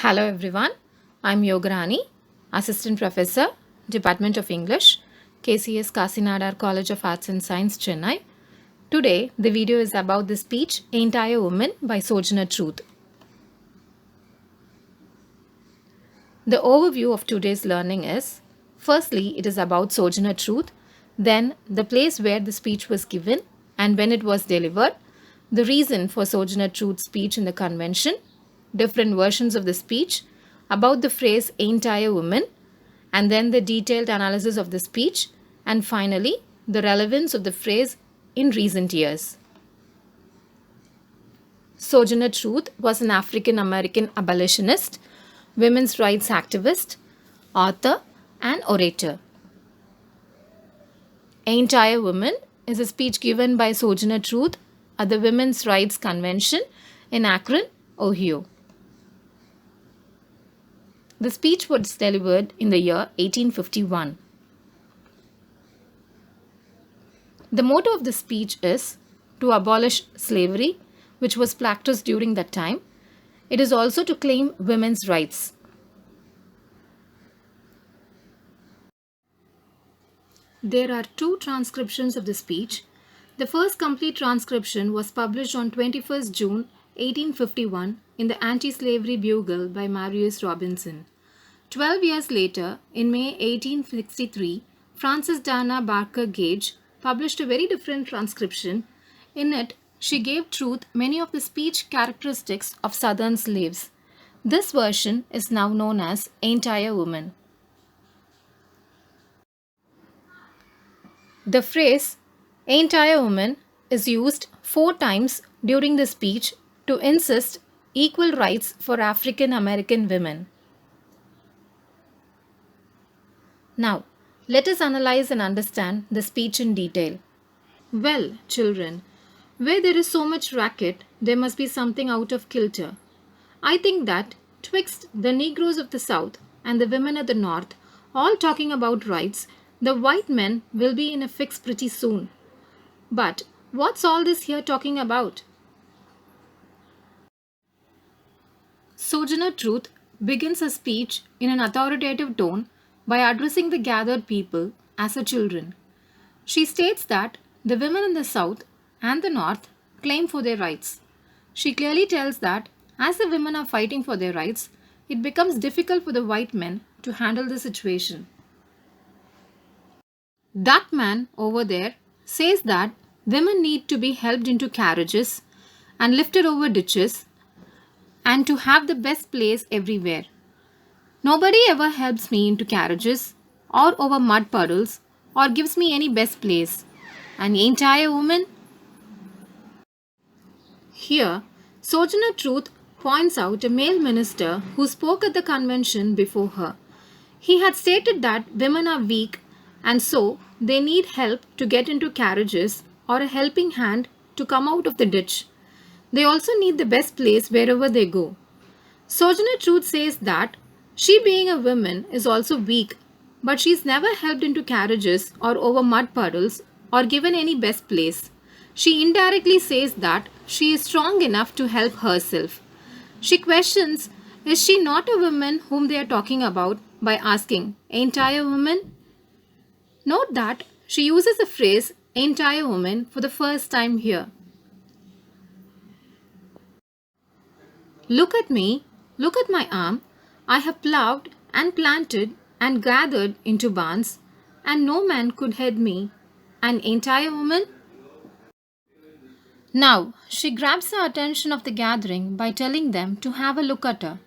Hello everyone, I'm Yogarani, Assistant Professor, Department of English, KCS Kasinadar College of Arts and Science, Chennai. Today, the video is about the speech Ain't I a Woman by Sojourner Truth. The overview of today's learning is firstly, it is about Sojourner Truth, then the place where the speech was given and when it was delivered, the reason for Sojourner Truth's speech in the convention, different versions of the speech, about the phrase Ain't I a Woman, and then the detailed analysis of the speech, and finally, the relevance of the phrase in recent years. Sojourner Truth was an African American abolitionist, women's rights activist, author, and orator. Ain't I a Woman is a speech given by Sojourner Truth at the Women's Rights Convention in Akron, Ohio. The speech was delivered in the year 1851. The motto of the speech is to abolish slavery, which was practiced during that time. It is also to claim women's rights. There are two transcriptions of the speech. The first complete transcription was published on 21st June 1851 in the Anti-Slavery Bugle by Marius Robinson. 12 years later, in May 1863, Frances Dana Barker Gage published a very different transcription. In it, she gave Truth many of the speech characteristics of Southern slaves. This version is now known as Ain't I a Woman? The phrase Ain't I a Woman is used 4 times during the speech to insist equal rights for African American women. Now, let us analyze and understand the speech in detail. Well, children, where there is so much racket, there must be something out of kilter. I think that twixt the Negroes of the South and the women of the North, all talking about rights, the white men will be in a fix pretty soon. But what's all this here talking about? Sojourner Truth begins her speech in an authoritative tone by addressing the gathered people as her children. She states that the women in the South and the North claim for their rights. She clearly tells that as the women are fighting for their rights, it becomes difficult for the white men to handle the situation. That man over there says that women need to be helped into carriages and lifted over ditches and to have the best place everywhere. Nobody ever helps me into carriages or over mud puddles or gives me any best place. And ain't I a woman? Here, Sojourner Truth points out a male minister who spoke at the convention before her. He had stated that women are weak and so they need help to get into carriages or a helping hand to come out of the ditch. They also need the best place wherever they go. Sojourner Truth says that she, being a woman, is also weak, but she's never helped into carriages or over mud puddles or given any best place. She indirectly says that she is strong enough to help herself. She questions, is she not a woman whom they are talking about by asking, Ain't I a woman? Note that she uses the phrase, Ain't I a woman, for the first time here. Look at me, look at my arm. I have ploughed and planted and gathered into barns, and no man could head me. And ain't I a woman? Now, she grabs the attention of the gathering by telling them to have a look at her.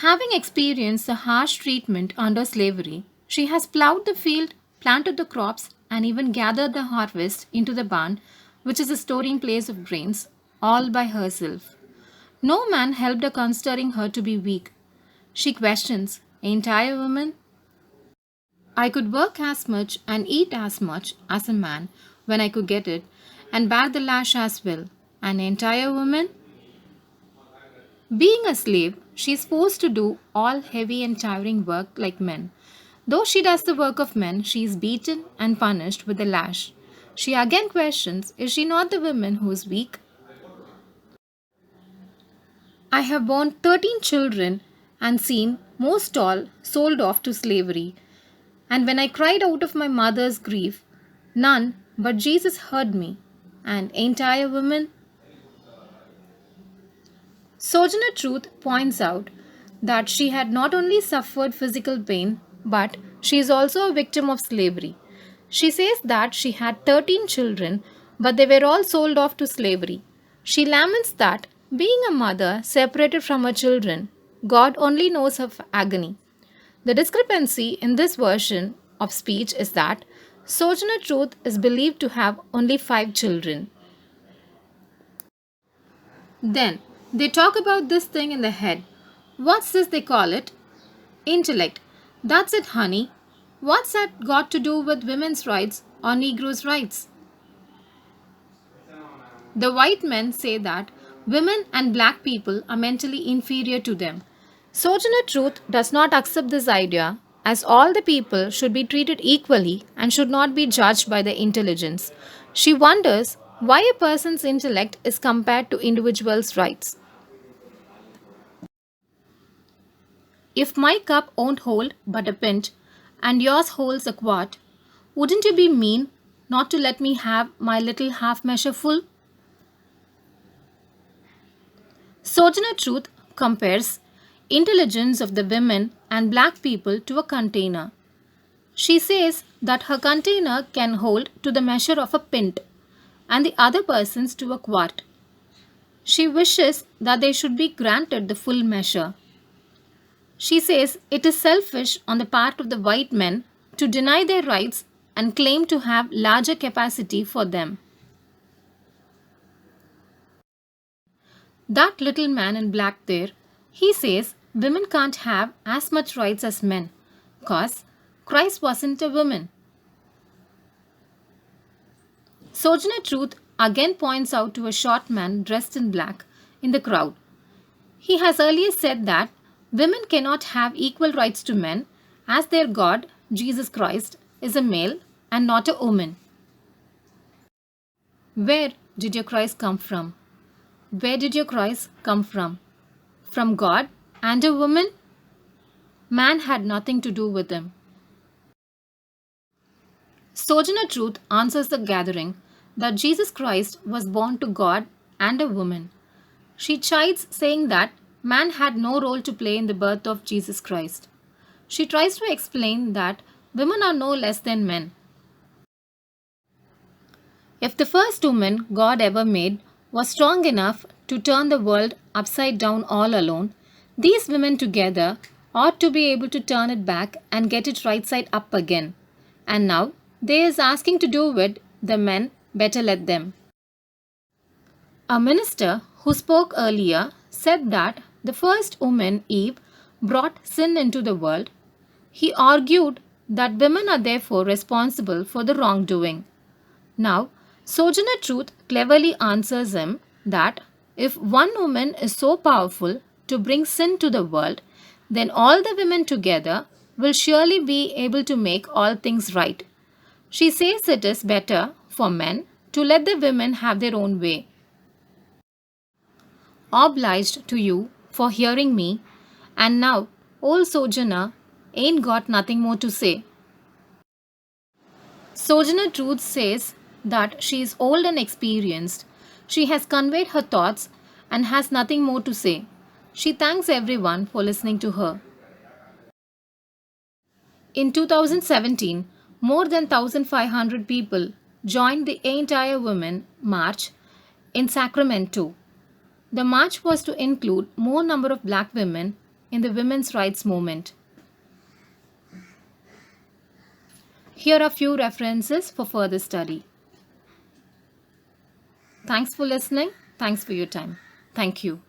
Having experienced the harsh treatment under slavery, she has ploughed the field, planted the crops, and even gathered the harvest into the barn, which is a storing place of grains, all by herself. No man helped her, considering her to be weak. She questions, Ain't I a woman? I could work as much and eat as much as a man when I could get it, and bear the lash as well. And ain't I a woman? Being a slave, she is forced to do all heavy and tiring work like men. Though she does the work of men, she is beaten and punished with the lash. She again questions, is she not the woman who is weak? I have borne 13 children and seen most all sold off to slavery. And when I cried out of my mother's grief, none but Jesus heard me. And ain't I a woman? Sojourner Truth points out that she had not only suffered physical pain, but she is also a victim of slavery. She says that she had 13 children, but they were all sold off to slavery. She laments that, being a mother separated from her children, God only knows her agony. The discrepancy in this version of speech is that Sojourner Truth is believed to have only 5 children. Then they talk about this thing in the head. What's this they call it? Intellect. That's it, honey. What's that got to do with women's rights or Negroes' rights? The white men say that women and black people are mentally inferior to them. Sojourner Truth does not accept this idea, as all the people should be treated equally and should not be judged by their intelligence. She wonders why a person's intellect is compared to individuals' rights. If my cup won't hold but a pint, and yours holds a quart, wouldn't you be mean not to let me have my little half measure full? Sojourner Truth compares intelligence of the women and black people to a container. She says that her container can hold to the measure of a pint and the other person's to a quart. She wishes that they should be granted the full measure. She says it is selfish on the part of the white men to deny their rights and claim to have larger capacity for them. That little man in black there, he says women can't have as much rights as men, cause Christ wasn't a woman. Sojourner Truth again points out to a short man dressed in black in the crowd. He has earlier said that women cannot have equal rights to men as their God, Jesus Christ, is a male and not a woman. Where did your Christ come from? Where did your Christ come from? From God and a woman? Man had nothing to do with him. Sojourner Truth answers the gathering that Jesus Christ was born to God and a woman. She chides, saying that man had no role to play in the birth of Jesus Christ. She tries to explain that women are no less than men. If the first woman God ever made was strong enough to turn the world upside down all alone, these women together ought to be able to turn it back and get it right side up again. And now they is asking to do it, the men better let them. A minister who spoke earlier said that the first woman, Eve, brought sin into the world. He argued that women are therefore responsible for the wrongdoing. Now, Sojourner Truth cleverly answers him that if one woman is so powerful to bring sin to the world, then all the women together will surely be able to make all things right. She says it is better for men to let the women have their own way. Obliged to you for hearing me, and now, old Sojourner ain't got nothing more to say. Sojourner Truth says that she is old and experienced. She has conveyed her thoughts and has nothing more to say. She thanks everyone for listening to her. In 2017, more than 1,500 people joined the Ain't I a Woman march in Sacramento. The march was to include more number of black women in the women's rights movement. Here are few references for further study. Thanks for listening. Thanks for your time. Thank you.